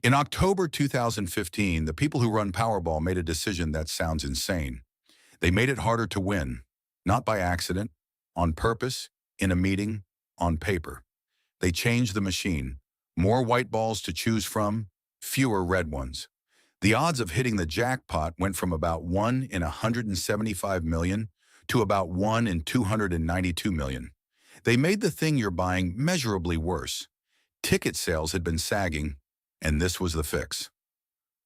In October 2015, the people who run Powerball made a decision that sounds insane. They made it harder to win, not by accident, on purpose, in a meeting, on paper. They changed the machine. More white balls to choose from, fewer red ones. The odds of hitting the jackpot went from about 1 in 175 million to about 1 in 292 million. They made the thing you're buying measurably worse. Ticket sales had been sagging, and this was the fix.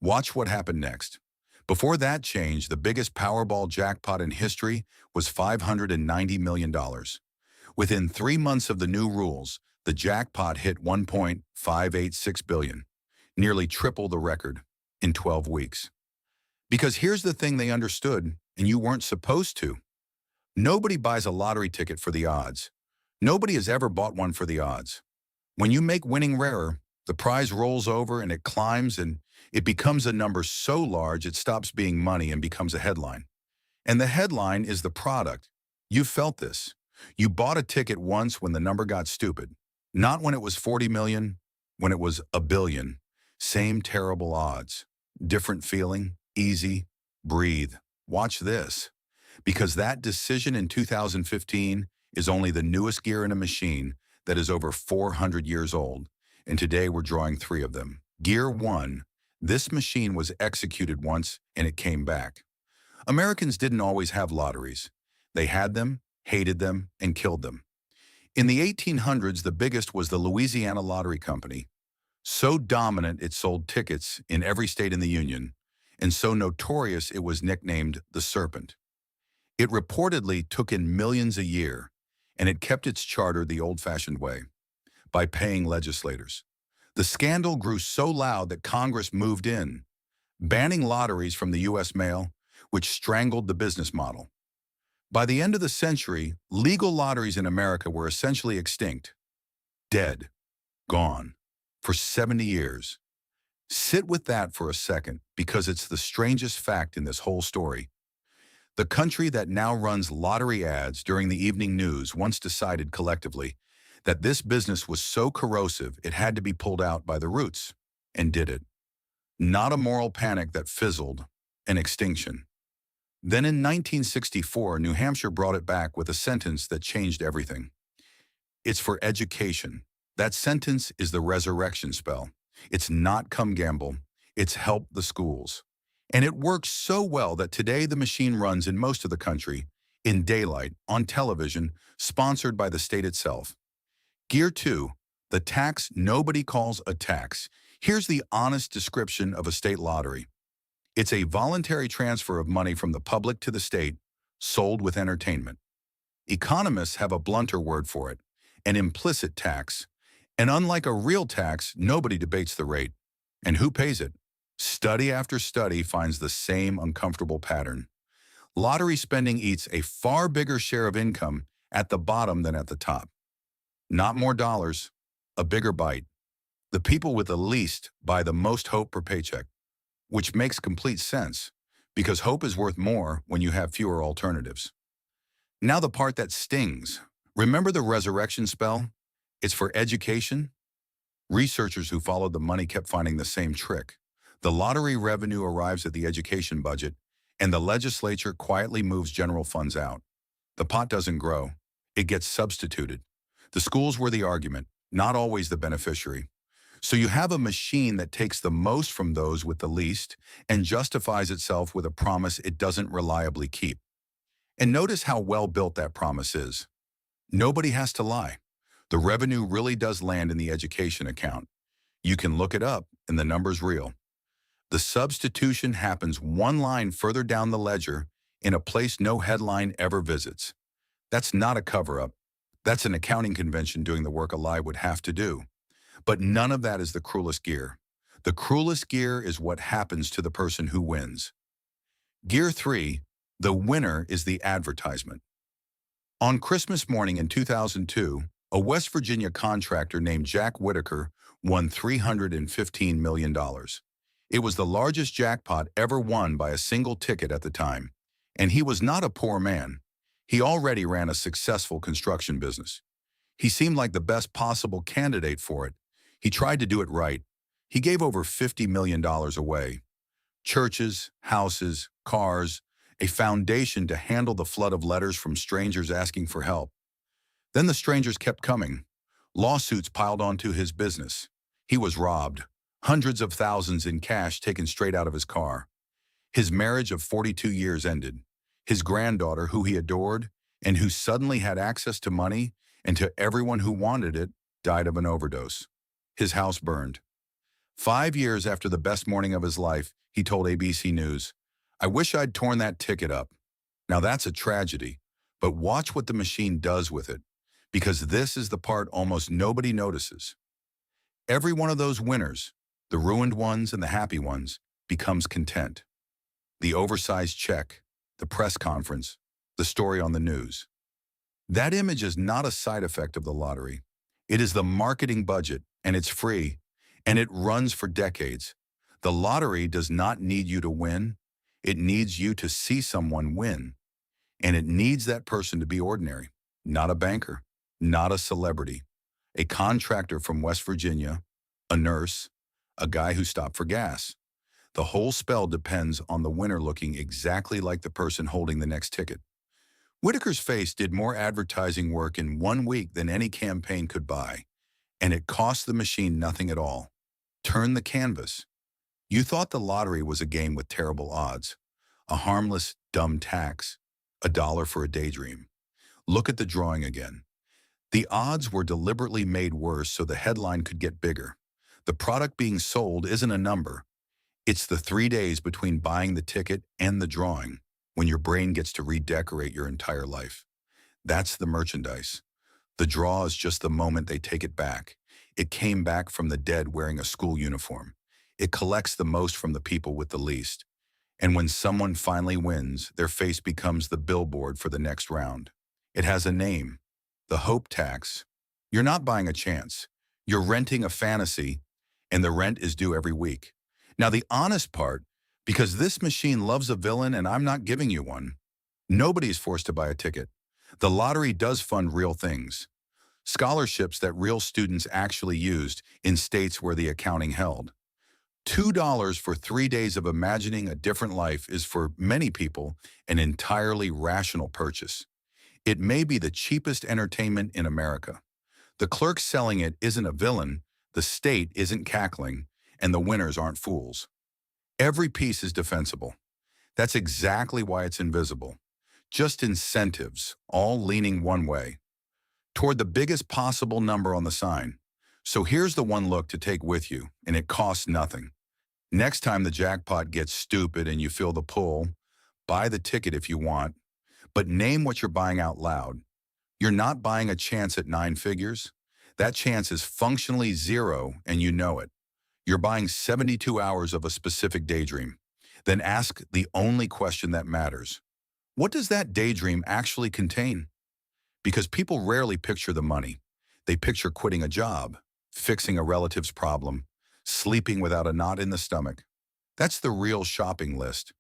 Watch what happened next. Before that change, the biggest Powerball jackpot in history was $590 million. Within 3 months of the new rules, the jackpot hit $1.586 billion, nearly triple the record in 12 weeks. Because here's the thing they understood, and you weren't supposed to. Nobody buys a lottery ticket for the odds. Nobody has ever bought one for the odds. When you make winning rarer, the prize rolls over and it climbs and it becomes a number so large it stops being money and becomes a headline. And the headline is the product. You felt this. You bought a ticket once when the number got stupid. Not when it was 40 million, when it was a billion. Same terrible odds. Different feeling, easy, breathe. Watch this. Because that decision in 2015 is only the newest gear in a machine that is over 400 years old. And today we're drawing 3 of them. Gear 1, this machine was executed once and it came back. Americans didn't always have lotteries. They had them, hated them, and killed them. In the 1800s, the biggest was the Louisiana Lottery Company. So dominant it sold tickets in every state in the Union, and so notorious it was nicknamed the Serpent. It reportedly took in millions a year, and it kept its charter the old-fashioned way, by paying legislators. The scandal grew so loud that Congress moved in, banning lotteries from the U.S. mail, which strangled the business model. By the end of the century, legal lotteries in America were essentially extinct, dead, gone, for 70 years. Sit with that for a second, because it's the strangest fact in this whole story. The country that now runs lottery ads during the evening news once decided collectively that this business was so corrosive it had to be pulled out by the roots, and did it. Not a moral panic that fizzled, an extinction. Then in 1964, New Hampshire brought it back with a sentence that changed everything. It's for education. That sentence is the resurrection spell. It's not come gamble, it's help the schools. And it works so well that today the machine runs in most of the country, in daylight, on television, sponsored by the state itself. Gear 2, the tax nobody calls a tax. Here's the honest description of a state lottery. It's a voluntary transfer of money from the public to the state, sold with entertainment. Economists have a blunter word for it, an implicit tax. And unlike a real tax, nobody debates the rate. And who pays it? Study after study finds the same uncomfortable pattern. Lottery spending eats a far bigger share of income at the bottom than at the top. Not more dollars, a bigger bite. The people with the least buy the most hope per paycheck, which makes complete sense, because hope is worth more when you have fewer alternatives. Now the part that stings. Remember the resurrection spell? It's for education. Researchers who followed the money kept finding the same trick. The lottery revenue arrives at the education budget, and the legislature quietly moves general funds out. The pot doesn't grow. It gets substituted. The schools were the argument, not always the beneficiary. So you have a machine that takes the most from those with the least and justifies itself with a promise it doesn't reliably keep. And notice how well built that promise is. Nobody has to lie. The revenue really does land in the education account. You can look it up, and the number's real. The substitution happens one line further down the ledger in a place no headline ever visits. That's not a cover-up. That's an accounting convention doing the work a lie would have to do. But none of that is the cruelest gear. The cruelest gear is what happens to the person who wins. Gear 3, the winner is the advertisement. On Christmas morning in 2002, a West Virginia contractor named Jack Whitaker won $315 million. It was the largest jackpot ever won by a single ticket at the time. And he was not a poor man. He already ran a successful construction business. He seemed like the best possible candidate for it. He tried to do it right. He gave over $50 million away. Churches, houses, cars, a foundation to handle the flood of letters from strangers asking for help. Then the strangers kept coming. Lawsuits piled onto his business. He was robbed. Hundreds of thousands in cash taken straight out of his car. His marriage of 42 years ended. His granddaughter, who he adored, and who suddenly had access to money and to everyone who wanted it, died of an overdose. His house burned. 5 years after the best morning of his life, he told ABC News, "I wish I'd torn that ticket up." Now that's a tragedy, but watch what the machine does with it, because this is the part almost nobody notices. Every one of those winners, the ruined ones and the happy ones, becomes content. The oversized check, the press conference, the story on the news. That image is not a side effect of the lottery. It is the marketing budget, and it's free, and it runs for decades. The lottery does not need you to win. It needs you to see someone win. And it needs that person to be ordinary, not a banker, not a celebrity, a contractor from West Virginia, a nurse, a guy who stopped for gas. The whole spell depends on the winner looking exactly like the person holding the next ticket. Whitaker's face did more advertising work in 1 week than any campaign could buy, and it cost the machine nothing at all. Turn the canvas. You thought the lottery was a game with terrible odds, a harmless, dumb tax, $1 for a daydream. Look at the drawing again. The odds were deliberately made worse so the headline could get bigger. The product being sold isn't a number. It's the 3 days between buying the ticket and the drawing, when your brain gets to redecorate your entire life. That's the merchandise. The draw is just the moment they take it back. It came back from the dead wearing a school uniform. It collects the most from the people with the least. And when someone finally wins, their face becomes the billboard for the next round. It has a name, the hope tax. You're not buying a chance. You're renting a fantasy, and the rent is due every week. Now the honest part, because this machine loves a villain and I'm not giving you one, nobody's forced to buy a ticket. The lottery does fund real things. Scholarships that real students actually used in states where the accounting held. $2 for 3 days of imagining a different life is for many people an entirely rational purchase. It may be the cheapest entertainment in America. The clerk selling it isn't a villain, the state isn't cackling, and the winners aren't fools. Every piece is defensible. That's exactly why it's invisible. Just incentives, all leaning one way, toward the biggest possible number on the sign. So here's the one look to take with you, and it costs nothing. Next time the jackpot gets stupid and you feel the pull, buy the ticket if you want, but name what you're buying out loud. You're not buying a chance at 9 figures. That chance is functionally zero, and you know it. You're buying 72 hours of a specific daydream. Then ask the only question that matters. What does that daydream actually contain? Because people rarely picture the money. They picture quitting a job, fixing a relative's problem, sleeping without a knot in the stomach. That's the real shopping list.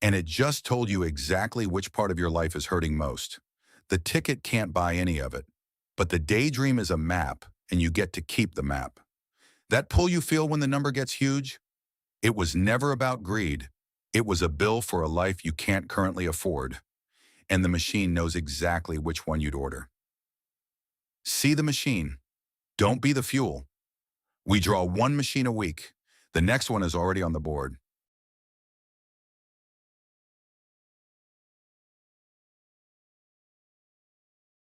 And it just told you exactly which part of your life is hurting most. The ticket can't buy any of it. But the daydream is a map, and you get to keep the map. That pull you feel when the number gets huge? It was never about greed. It was a bill for a life you can't currently afford. And the machine knows exactly which one you'd order. See the machine. Don't be the fuel. We draw one machine a week. The next one is already on the board.